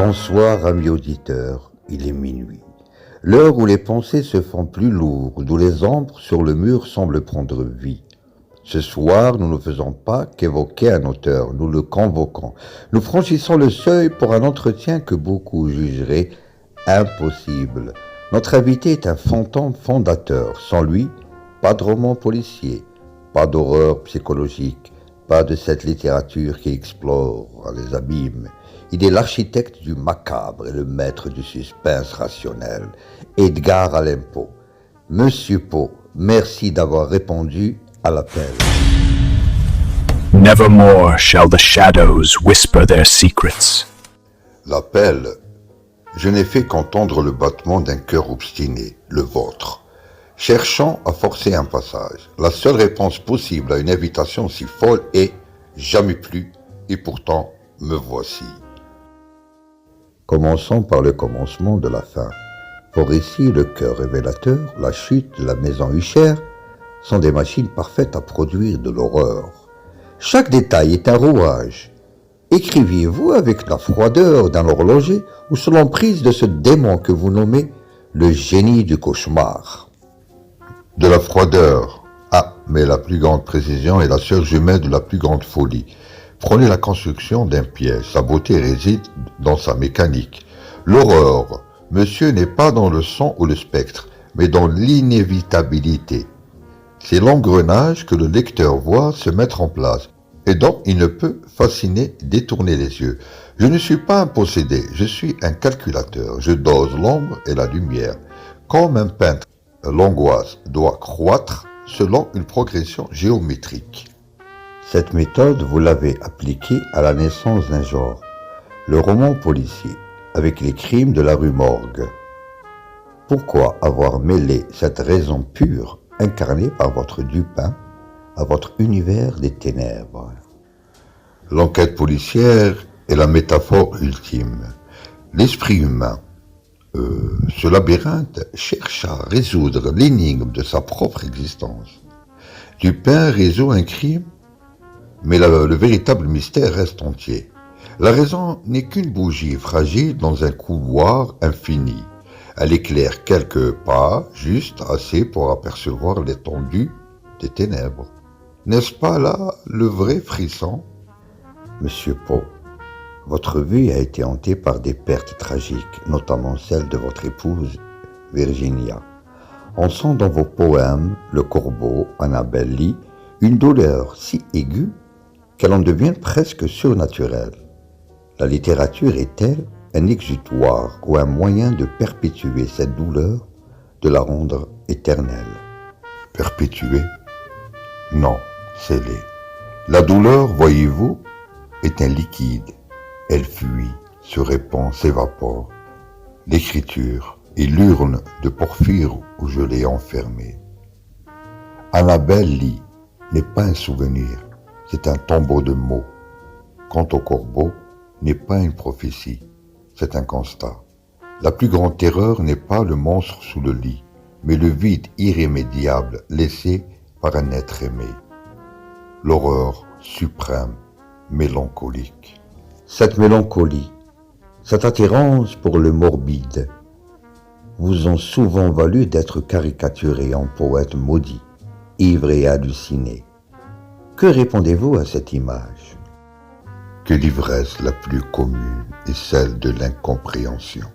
Bonsoir amis auditeurs, il est minuit. L'heure où les pensées se font plus lourdes, où les ombres sur le mur semblent prendre vie. Ce soir, nous ne faisons pas qu'évoquer un auteur, nous le convoquons. Nous franchissons le seuil pour un entretien que beaucoup jugeraient impossible. Notre invité est un fantôme fondateur. Sans lui, pas de roman policier, pas d'horreur psychologique, pas de cette littérature qui explore les abîmes. Il est l'architecte du macabre et le maître du suspense rationnel. Edgar Allan Poe. Monsieur Poe, merci d'avoir répondu à l'appel. Nevermore shall the shadows whisper their secrets. L'appel, je n'ai fait qu'entendre le battement d'un cœur obstiné, le vôtre, cherchant à forcer un passage. La seule réponse possible à une invitation si folle est « jamais plus » et pourtant me voici. Commençons par le commencement de la fin. Vos récits, le cœur révélateur, la chute de la maison Usher, sont des machines parfaites à produire de l'horreur. Chaque détail est un rouage. Écriviez-vous avec la froideur d'un horloger ou sous l'emprise de ce démon que vous nommez le génie du cauchemar? De la froideur. Ah, mais la plus grande précision est la sœur jumelle de la plus grande folie. Prenez la construction d'un piège. Sa beauté réside dans sa mécanique. L'horreur, monsieur, n'est pas dans le son ou le spectre, mais dans l'inévitabilité. C'est l'engrenage que le lecteur voit se mettre en place et dont il ne peut fasciner, détourner les yeux. Je ne suis pas un possédé, je suis un calculateur. Je dose l'ombre et la lumière. Comme un peintre, l'angoisse doit croître selon une progression géométrique. Cette méthode, vous l'avez appliquée à la naissance d'un genre, le roman policier, avec les crimes de la rue Morgue. Pourquoi avoir mêlé cette raison pure, incarnée par votre Dupin, à votre univers des ténèbres? L'enquête policière est la métaphore ultime. L'esprit humain, ce labyrinthe, cherche à résoudre l'énigme de sa propre existence. Dupin résout un crime, mais le véritable mystère reste entier. La raison n'est qu'une bougie fragile dans un couloir infini. Elle éclaire quelques pas, juste assez pour apercevoir l'étendue des ténèbres. N'est-ce pas là le vrai frisson? Monsieur Poe, votre vie a été hantée par des pertes tragiques, notamment celle de votre épouse, Virginia. On sent dans vos poèmes, Le Corbeau, Annabel Lee, une douleur si aiguë qu'elle en devient presque surnaturelle. La littérature est-elle un exutoire ou un moyen de perpétuer cette douleur, de la rendre éternelle? Perpétuer? Non, scellé. La douleur, voyez-vous, est un liquide. Elle fuit, se répand, s'évapore. L'écriture est l'urne de Porphyre où je l'ai enfermée. Annabel Lee n'est pas un souvenir, c'est un tombeau de mots. Quant au corbeau, n'est pas une prophétie, c'est un constat. La plus grande terreur n'est pas le monstre sous le lit, mais le vide irrémédiable laissé par un être aimé. L'horreur suprême, mélancolique. Cette mélancolie, cette attirance pour le morbide, vous ont souvent valu d'être caricaturé en poète maudit, ivre et halluciné. Que répondez-vous à cette image? Que l'ivresse la plus commune est celle de l'incompréhension.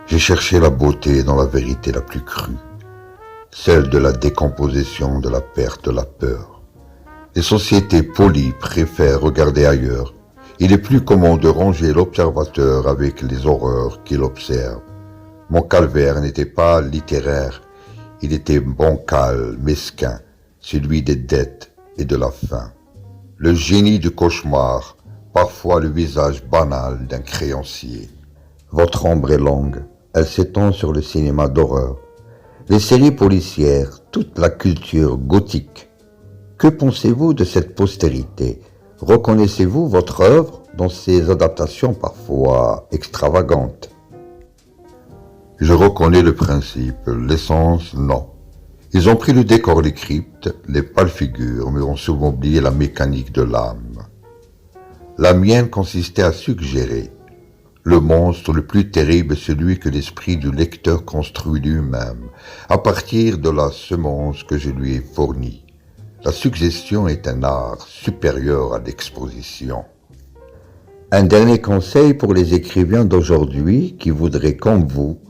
J'ai cherché la beauté dans la vérité la plus crue, celle de la décomposition, de la perte, de la peur. Les sociétés polies préfèrent regarder ailleurs. Il est plus commun de ranger l'observateur avec les horreurs qu'il observe. Mon calvaire n'était pas littéraire, il était bancal, mesquin, celui des dettes et de la faim. Le génie du cauchemar, parfois le visage banal d'un créancier. Votre ombre est longue, elle s'étend sur le cinéma d'horreur, les séries policières, toute la culture gothique. Que pensez-vous de cette postérité? Reconnaissez-vous votre œuvre dans ces adaptations parfois extravagantes? Je reconnais le principe, l'essence, non. Ils ont pris le décor des cryptes, les pâles figures, mais ont souvent oublié la mécanique de l'âme. La mienne consistait à suggérer Le monstre le plus terrible est celui que l'esprit du lecteur construit lui-même, à partir de la semence que je lui ai fournie. La suggestion est un art supérieur à l'exposition. Un dernier conseil pour les écrivains d'aujourd'hui qui voudraient, comme vous,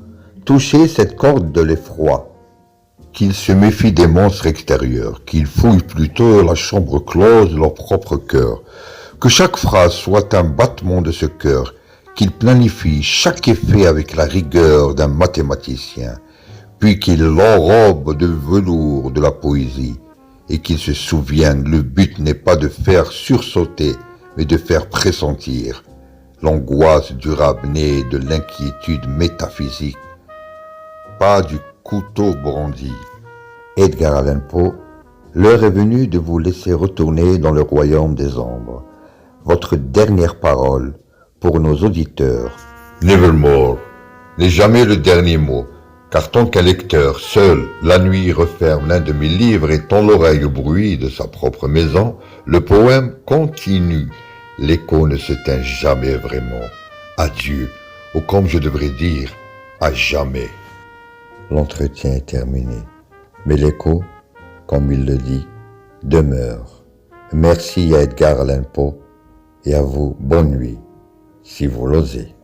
toucher cette corde de l'effroi. Qu'ils se méfient des monstres extérieurs, qu'ils fouillent plutôt la chambre close de leur propre cœur, que chaque phrase soit un battement de ce cœur, qu'ils planifient chaque effet avec la rigueur d'un mathématicien, puis qu'ils l'enrobent de velours de la poésie, et qu'ils se souviennent, le but n'est pas de faire sursauter, mais de faire pressentir l'angoisse durable née de l'inquiétude métaphysique, pas du couteau brandi. Edgar Allan Poe, l'heure est venue de vous laisser retourner dans le royaume des ombres. Votre dernière parole pour nos auditeurs. Nevermore n'est jamais le dernier mot, car tant qu'un lecteur seul la nuit referme l'un de mes livres et tend l'oreille au bruit de sa propre maison, le poème continue. L'écho ne s'éteint jamais vraiment. Adieu, ou comme je devrais dire, à jamais. L'entretien est terminé, mais l'écho, comme il le dit, demeure. Merci à Edgar Allan Poe et à vous, bonne nuit, si vous l'osez.